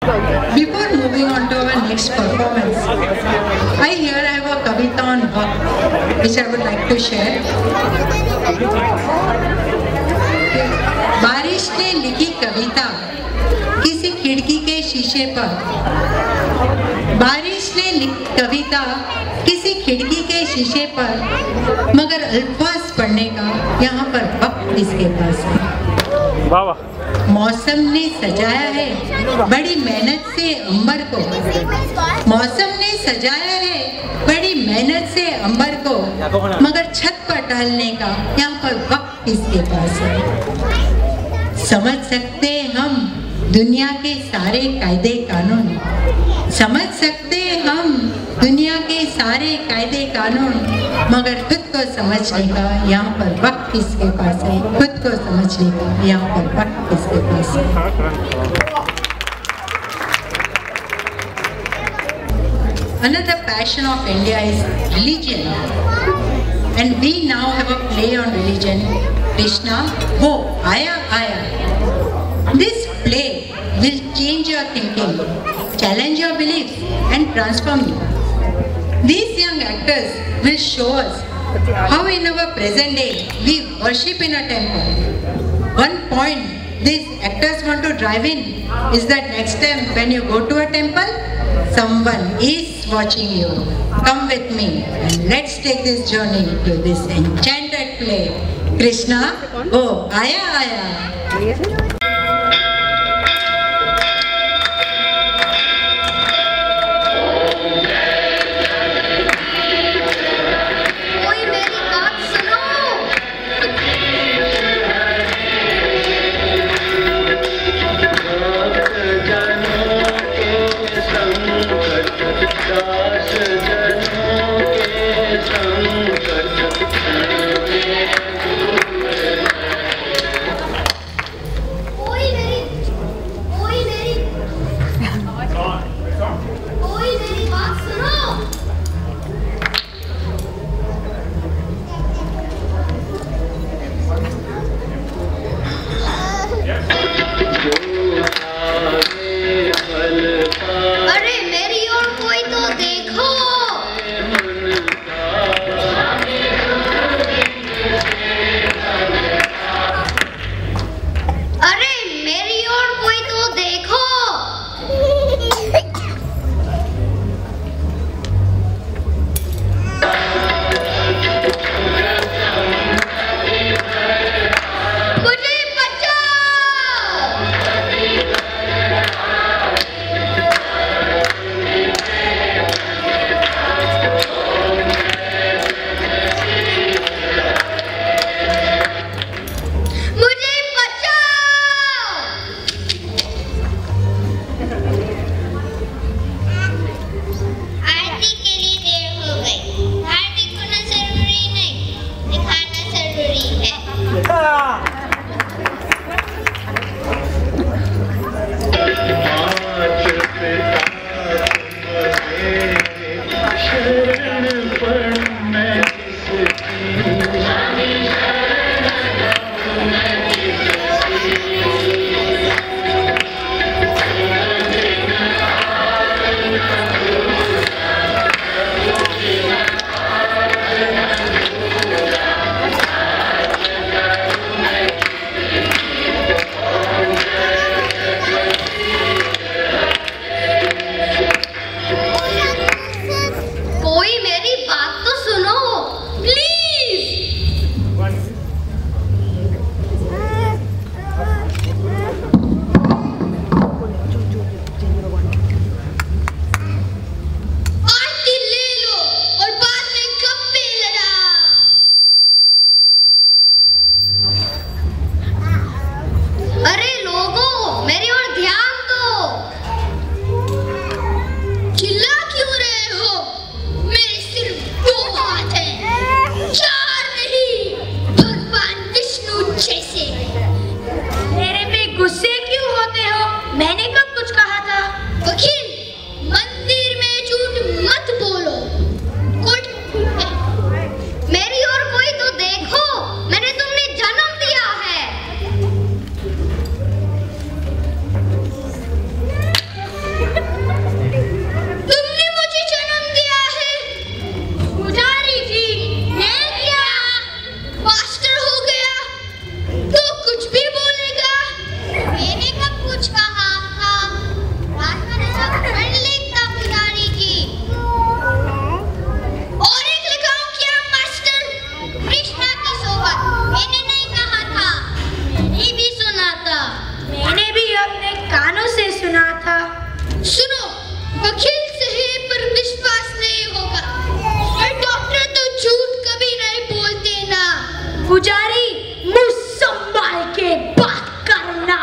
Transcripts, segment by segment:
Before moving on to our next performance, I have a kavita on Vakt, which I would like to share. बारिश ने लिखी कविता किसी खिड़की के शीशे पर, बारिश ने लिखी कविता किसी खिड़की के शीशे पर, मगर अल्फाज पढ़ने का यहाँ पर वक्त इसके पास है। वाह वाह। मौसम ने सजाया है बड़ी मेहनत से अंबर को, मौसम ने सजाया है बड़ी मेहनत से अंबर को, मगर छत पर टहलने का यहाँ पर वक्त इसके पास है। समझ सकते हम दुनिया के सारे कायदे कानून, समझ सकते हम दुनिया के सारे कायदे कानून, मगर खुद को समझने का यहाँ पर वक्त किसके पास है, खुद को समझने का यहाँ पर वक्त किसके पास है। Another passion of India is religion, and we now have a play on religion, Krishna Ho Aaya Aaya. This play will change your thinking, challenge your beliefs and transform you. These young actors will show us how in our present day we worship in a temple. One point these actors want to drive in is that next time when you go to a temple, someone is watching you. Come with me and let's take this journey to this enchanted play. Krishna, oh, Aaya Aaya. सुनो, वकील सही पर विश्वास नहीं होगा, और doctor तो झूठ कभी नहीं बोलते ना। पुजारी, मुंह संभाल के बात करना।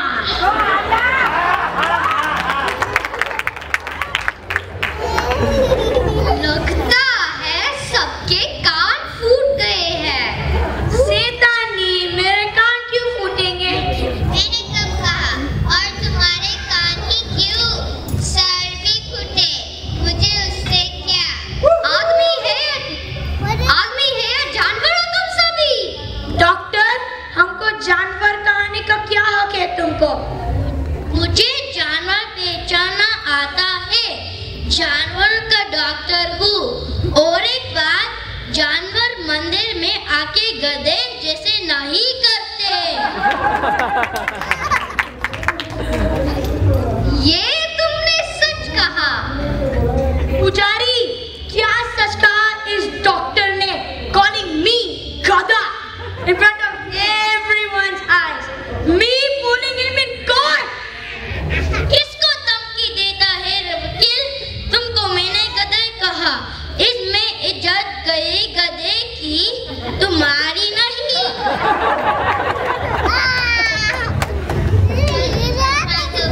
लगता है सबके कान फूट गए हैं। शैतानी, मेरे कान क्यों फूटेंगे? मैंने कब कहा? और तुम्हारे कान ही क्यों, सर भी फूटे। मुझे उससे क्या? आदमी है या जानवर हो तुम सभी? डॉक्टर, हमको जानवर कहने का क्या हक है तुमको? मुझे जानवर पहचानना आता है, जानवर का डॉक्टर हूँ। और एक बात, जानवर मंदिर में आके गधे जैसे नहीं करते। ये तुमने सच कहा। पुजारी, क्या सच कहा इस डॉक्टर ने? Calling me गधा in front of everyone's eyes. Me pulling him in court. किसको धमकी देता है रे वकील? तुमको मैंने गधे कहा। इसमें इज्जत गई गधे की, तुम्हारी नहीं।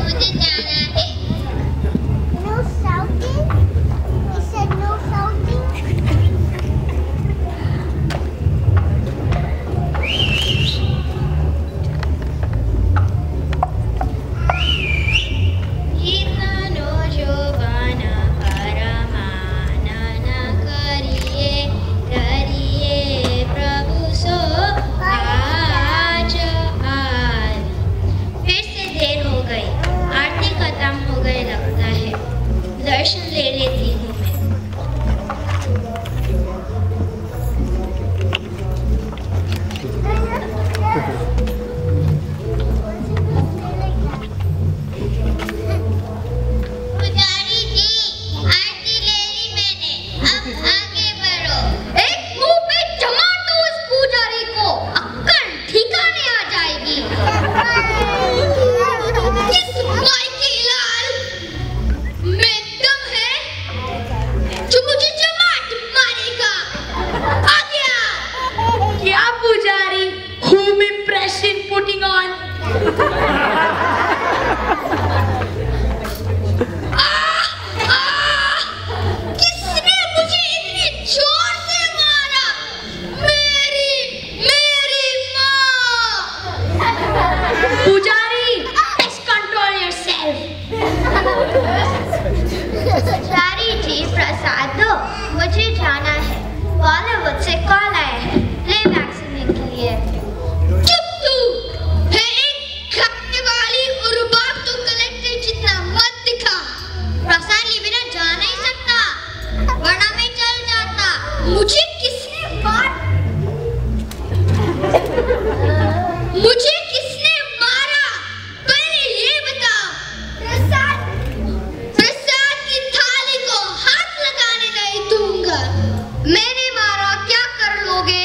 मुझे जाना है। No shouting? He said no shouting? ईर्ष्या शोभन परमानन करिए प्रभु सो आज। फिर से देर हो गई, आरती खत्म हो गई लगता है। दर्शन ले लेती हूँ मैं। पुजारी जी, आरती ले ली मैंने, अब आगे बढ़ो। एक मुंह पे जमा दो इस पुजारी को, अक्कल ठिकाने आ जाएगी। किस भाई के लाल में दम है जो मुझे जमाट मारेगा? आ गया। क्या पुजारी? Whom impression putting on? किसने मुझे इतने जोर से मारा? मेरी माँ। पुजारी, please control yourself. पुजारी जी, प्रसाद दो, मुझे जाना है। बॉलीवुड से कॉल आया है प्लेबैक सुनने के लिए। चुप तू, है एक खाने वाली और बाप तो कलेक्टर जितना मत दिखा। प्रसाद लिए बिना जा नहीं सकता, वरना मैं चल जाता। मुझे किसने मारा? पहले ये बताओ। प्रसाद की थाली को हाथ लगाने नहीं दूंगा। मैंने मारा, क्या कर लोगे?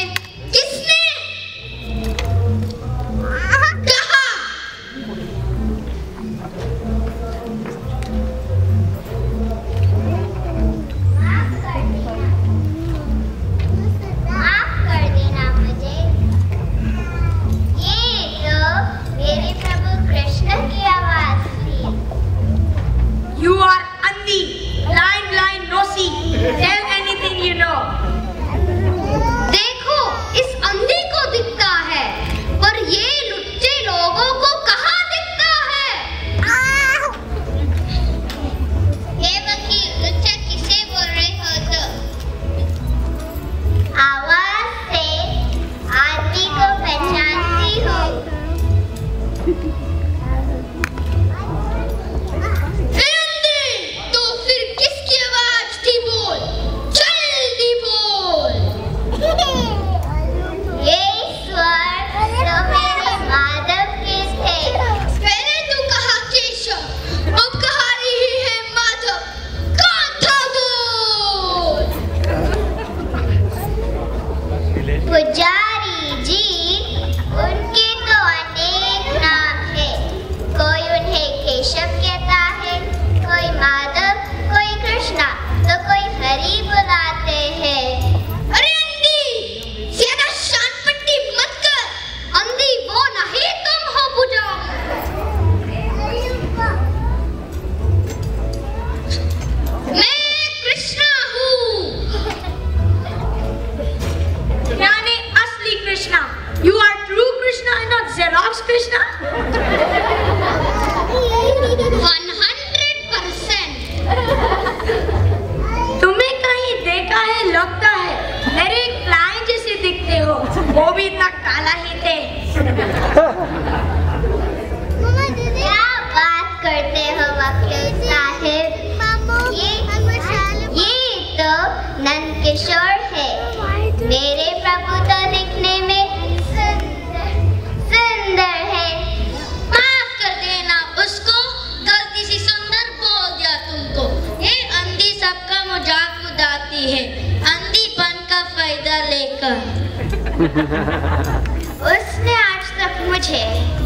उसने आज तक मुझे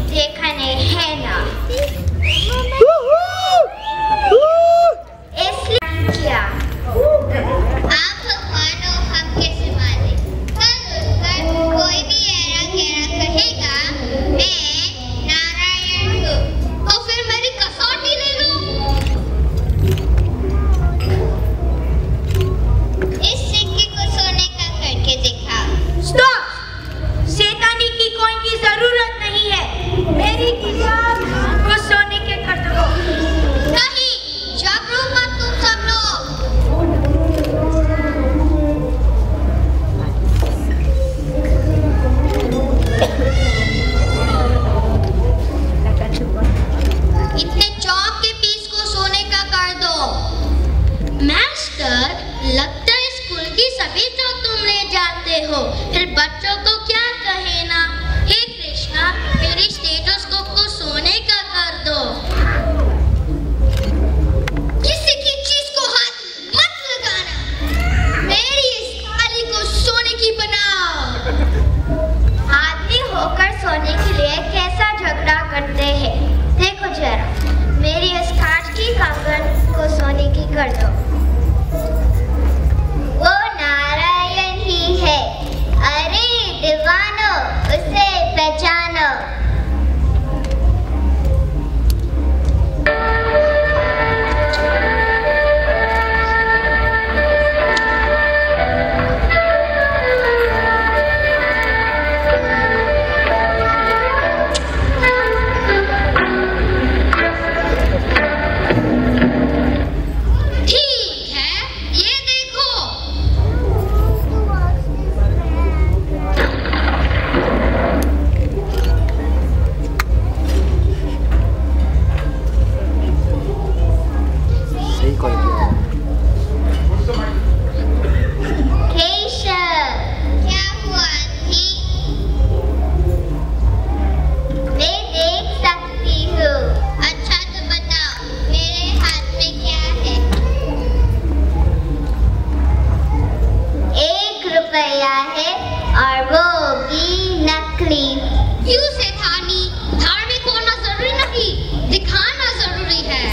देखा नहीं है ना, इसलिए क्या आप मानो हम कैसे माने। कल कोई भी ऐरा गैरा कहेगा मैं नारायण हूँ तो फिर मेरी कसौटी ले लो। इस सिक्के को सोने का करके दिखा। स्टॉप! शैतानी की कोई की जरूरत नहीं है। मेरी किताब को सोने के कर दो। नहीं, जागरूक मत तुम सब लोग। इतने चौक के पीस को सोने का कर दो। मास्टर, लगता है स्कूल की सभी चौक तुम ले जाते हो, फिर बच्चों को क्या कहे ना। हे कृष्णा, मेरी स्टेथोस्कोप को सोने का कर दो। किसी की चीज को हाथ मत लगाना। मेरी इस थाली को सोने की बनाओ। आदमी होकर सोने के लिए कैसा झगड़ा करते हैं। देखो जरा, मेरी इस कांच की कंगन को सोने की कर दो। वो नारायण ही है। अरे दीवानो, उसे पहचानो। ठीक है, ये देखो। सही कॉल किया। केशव, क्या हुआ आंटी? मैं देख सकती हूँ। अच्छा तो बताओ, मेरे हाथ में क्या है? 1 रुपया है और वो भी नकली। क्यों शैतानी? धार्मिक होना जरूरी नहीं, दिखाना जरूरी है।